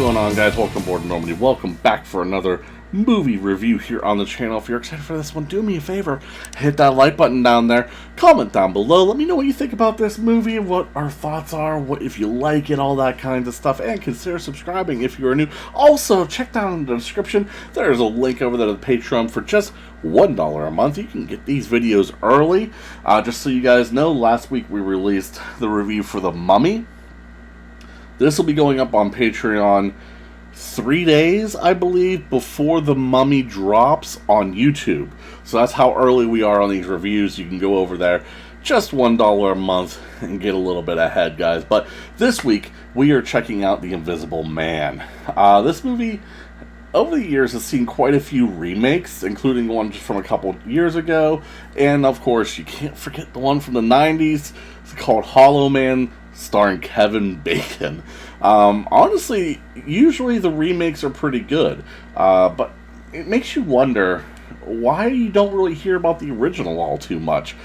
going on, guys? Welcome aboard Normandy. Welcome back for another movie review here on the channel. If you're excited for this one, do me a favor, hit that like button down there, comment down below, let me know what you think about this movie, what our thoughts are, what if you like it, all that kind of stuff, and consider subscribing if you are new. Also, check down in the description, there's a link over there to the Patreon. For just $1 a month, you can get these videos early. Just so you guys know, last week we released the review for The Mummy. This will be going up on Patreon 3 days, I believe, before The Mummy drops on YouTube. So that's how early we are on these reviews. You can go over there, just $1 a month, and get a little bit ahead, guys. But this week, we are checking out The Invisible Man. This movie, over the years, has seen quite a few remakes, including one just from a couple years ago. And, of course, you can't forget the one from the 90s. It's called Hollow Man, starring Kevin Bacon. Honestly, usually the remakes are pretty good, but it makes you wonder why you don't really hear about the original all too much.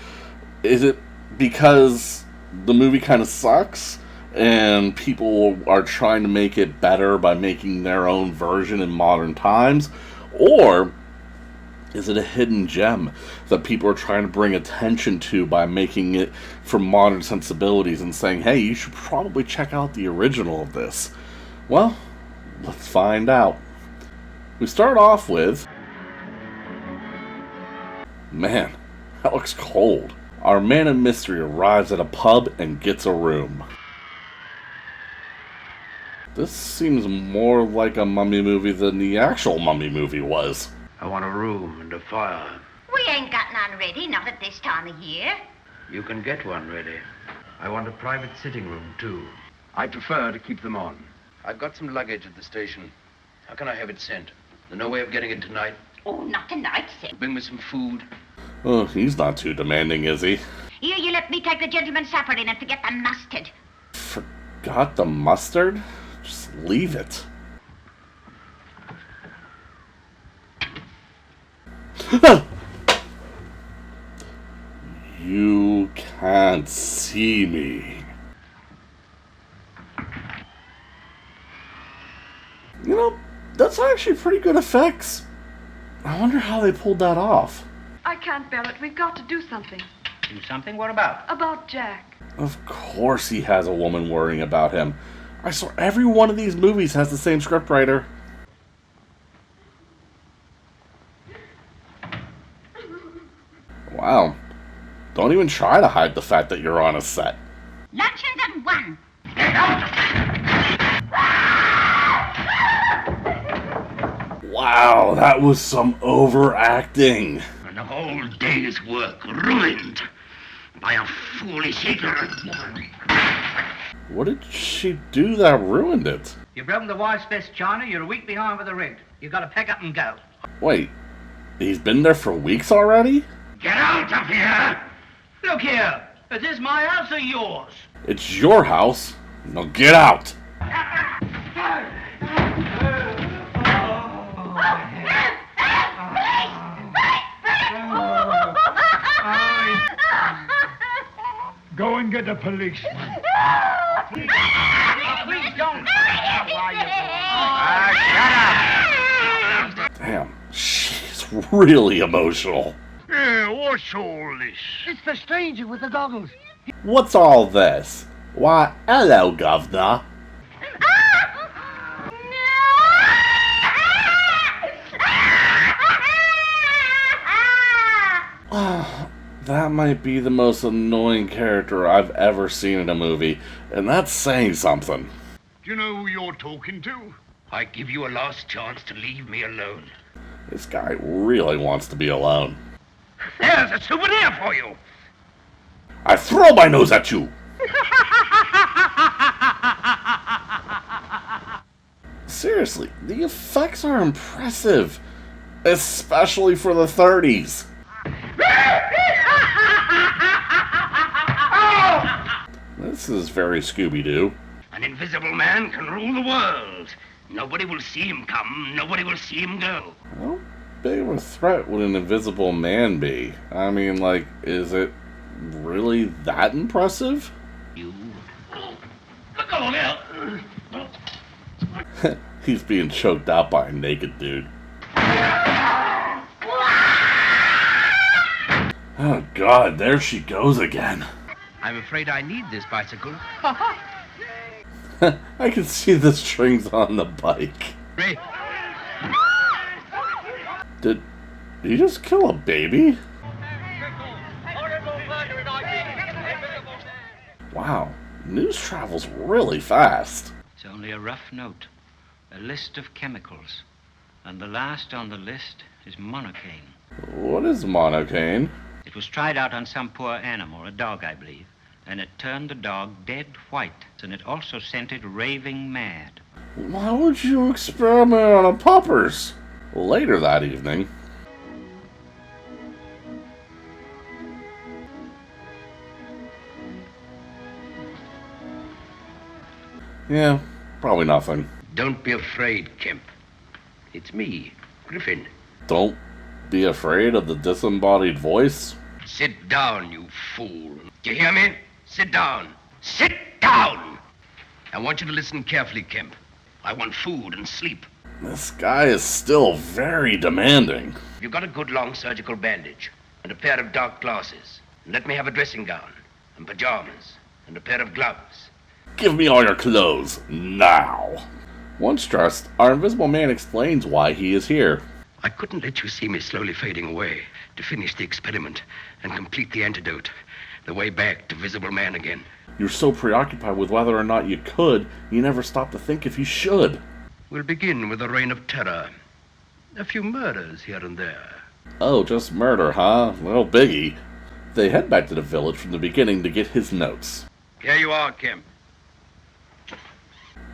Is it because the movie kind of sucks and people are trying to make it better by making their own version in modern times? Or is it a hidden gem that people are trying to bring attention to by making it from modern sensibilities and saying, hey, you should probably check out the original of this? Well, let's find out. We start off with... Man, that looks cold. Our man of mystery arrives at a pub and gets a room. This seems more like a Mummy movie than the actual Mummy movie was. I want a room and a fire. We ain't got none ready, not at this time of year. You can get one ready. I want a private sitting room, too. I prefer to keep them on. I've got some luggage at the station. How can I have it sent? There's no way of getting it tonight. Oh, not tonight, sir. Bring me some food. Oh, he's not too demanding, is he? Here, you let me take the gentleman's supper in and forget the mustard. Forgot the mustard? Just leave it. You can't see me. You know, that's actually pretty good effects. I wonder how they pulled that off. I can't bear it. We've got to do something. Do something? What about? About Jack. Of course he has a woman worrying about him. I swear every one of these movies has the same scriptwriter. Wow. Don't even try to hide the fact that you're on a set. Luncheon's at 1. Wow, that was some overacting. And the whole day's work ruined by a foolish, ignorant woman. What did she do that ruined it? You've broken the wife's best china, you're a week behind with the rent. You've got to pack up and go. Wait, he's been there for weeks already? Get out of here! Look here, is this my house or yours? It's your house. Now get out. Go and get the policeman. Please don't. Shut up! Damn, she's really emotional. What's all this? It's the stranger with the goggles. What's all this? Why, hello, governor. That might be the most annoying character I've ever seen in a movie, and that's saying something. Do you know who you're talking to? I give you a last chance to leave me alone. This guy really wants to be alone. There's a souvenir for you. I throw my nose at you! Seriously, the effects are impressive, especially for the 30s. This is very Scooby-Doo. An invisible man can rule the world. Nobody will see him come, nobody will see him go. How big of a threat would an invisible man be? I mean, like, is it really that impressive? You... Look over there! He's being choked out by a naked dude. Oh God, there she goes again. I'm afraid I need this bicycle. I can see the strings on the bike. Ray, Did he just kill a baby? Wow, news travels really fast. It's only a rough note, a list of chemicals, and the last on the list is monocaine. What is monocaine? It was tried out on some poor animal, a dog, I believe, and it turned the dog dead white, and it also sent it raving mad. Why would you experiment on a puppers? Later that evening. Yeah, probably nothing. don't be afraid, Kemp. It's me, Griffin. Don't be afraid of the disembodied voice. Sit down, you fool. Do you hear me? Sit down. Sit down! I want you to listen carefully, Kemp. I want food and sleep. This guy is still very demanding. You've got a good long surgical bandage and a pair of dark glasses. And let me have a dressing gown and pajamas and a pair of gloves. Give me all your clothes, now. Once dressed, our invisible man explains why he is here. I couldn't let you see me slowly fading away to finish the experiment and complete the antidote. The way back to Visible Man again. You're so preoccupied with whether or not you could, you never stop to think if you should. We'll begin with a reign of terror. A few murders here and there. Oh, just murder, huh? Little biggie. They head back to the village from the beginning to get his notes. Here you are, Kemp.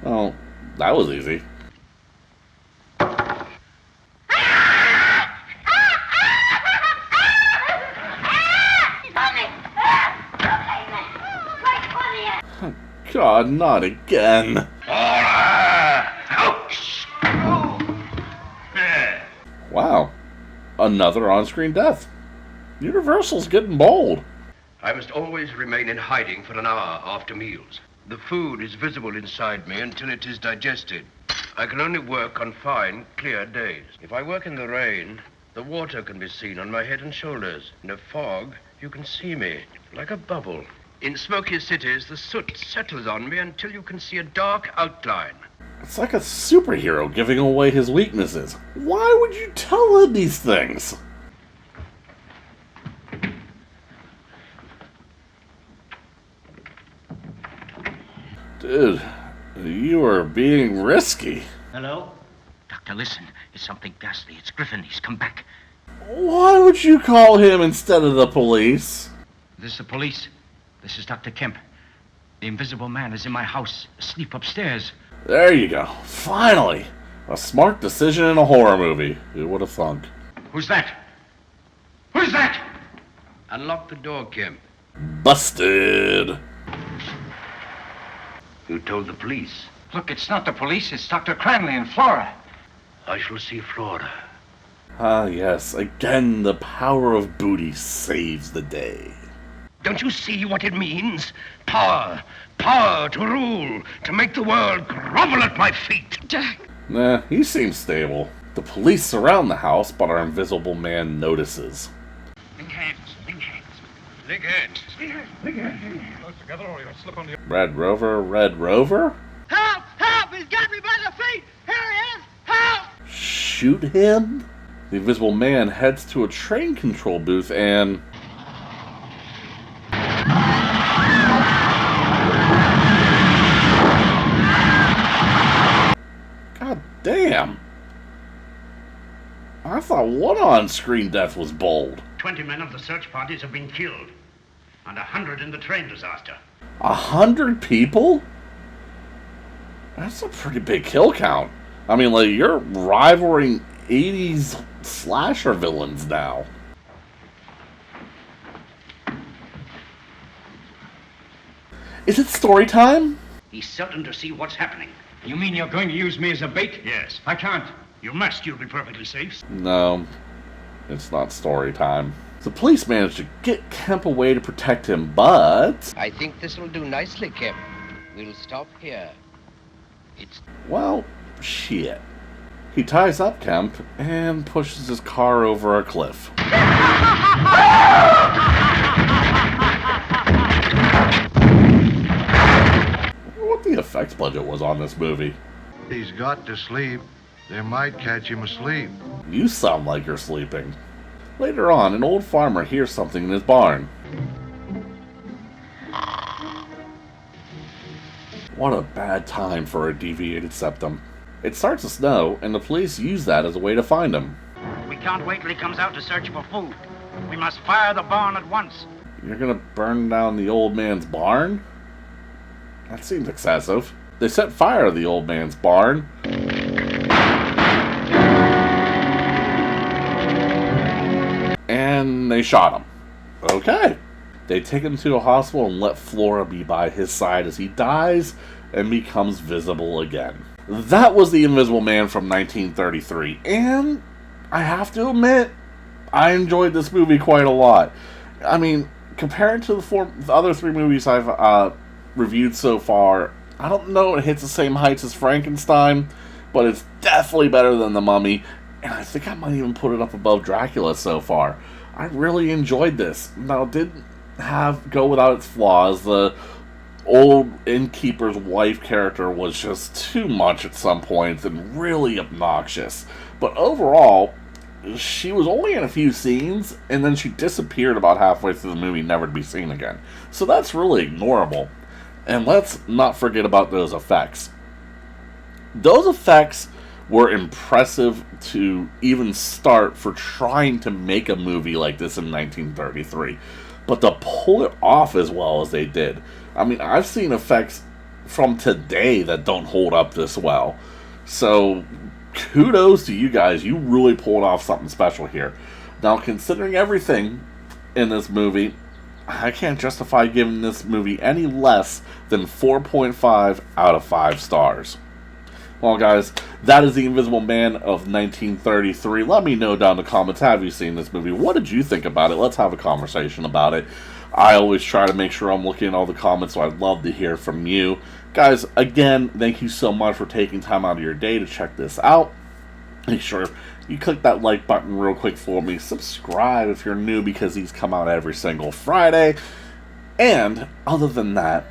Oh, that was easy. God, not again. Ouch! Wow. Another on-screen death. Universal's getting bold. I must always remain in hiding for an hour after meals. The food is visible inside me until it is digested. I can only work on fine, clear days. If I work in the rain, the water can be seen on my head and shoulders. In a fog, you can see me, like a bubble. In smoky cities, the soot settles on me until you can see a dark outline. It's like a superhero giving away his weaknesses. Why would you tell him these things? Dude, you are being risky. Hello? Doctor, listen. It's something ghastly. It's Griffin. He's come back. Why would you call him instead of the police? This is the police. This is Dr. Kemp. The Invisible Man is in my house, asleep upstairs. There you go. Finally! A smart decision in a horror movie. Who would have thunk? Who's that? Who's that? Unlock the door, Kemp. Busted! You told the police. Look, it's not the police. It's Dr. Cranley and Flora. I shall see Flora. Ah, yes. Again, the power of booty saves the day. Don't you see what it means? Power. Power to rule. To make the world grovel at my feet. Jack, Nah, he seems stable. The police surround the house, but our invisible man notices. Link hands. Link hands. Link hands. Link hands. Close together or you'll slip on the... Red Rover, Red Rover? Help! Help! He's got me by the feet! Here he is! Help! Shoot him? The invisible man heads to a train control booth and... God damn! I thought one on-screen death was bold. 20 men of the search parties have been killed. And 100 in the train disaster. 100 people? That's a pretty big kill count. I mean, like, you're rivaling 80s slasher villains now. Is it story time? He's certain to see what's happening. You mean you're going to use me as a bait? Yes. I can't. You must. You'll be perfectly safe. No, it's not story time. The police managed to get Kemp away to protect him, but... I think this will do nicely, Kemp. We'll stop here. Well, shit. He ties up Kemp and pushes his car over a cliff. What the effects budget was on this movie. He's got to sleep. They might catch him asleep. You sound like you're sleeping. Later on, an old farmer hears something in his barn. What a bad time for a deviated septum. It starts to snow, and the police use that as a way to find him. We can't wait till he comes out to search for food. We must fire the barn at once. You're gonna burn down the old man's barn? That seems excessive. They set fire to the old man's barn. And they shot him. Okay. They take him to a hospital and let Flora be by his side as he dies and becomes visible again. That was The Invisible Man from 1933, and I have to admit, I enjoyed this movie quite a lot. I mean, compared to the other three movies I've reviewed so far, I don't know it hits the same heights as Frankenstein, but it's definitely better than The Mummy, and I think I might even put it up above Dracula so far. I really enjoyed this. Now, it didn't go without its flaws. The old innkeeper's wife character was just too much at some points and really obnoxious. But overall, she was only in a few scenes, and then she disappeared about halfway through the movie, never to be seen again. So that's really ignorable. And let's not forget about those effects. Those effects were impressive to even start for trying to make a movie like this in 1933. But to pull it off as well as they did. I mean, I've seen effects from today that don't hold up this well. So, kudos to you guys. You really pulled off something special here. Now, considering everything in this movie, I can't justify giving this movie any less than 4.5 out of 5 stars. Well, guys, that is The Invisible Man of 1933. Let me know down in the comments, have you seen this movie? What did you think about it? Let's have a conversation about it. I always try to make sure I'm looking at all the comments, so I'd love to hear from you. Guys, again, thank you so much for taking time out of your day to check this out. Make sure you click that like button real quick for me. Subscribe if you're new, because these come out every single Friday. And other than that,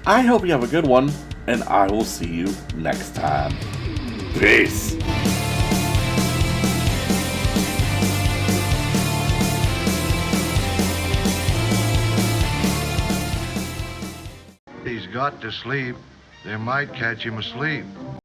I hope you have a good one, and I will see you next time. Peace. He's got to sleep. They might catch him asleep.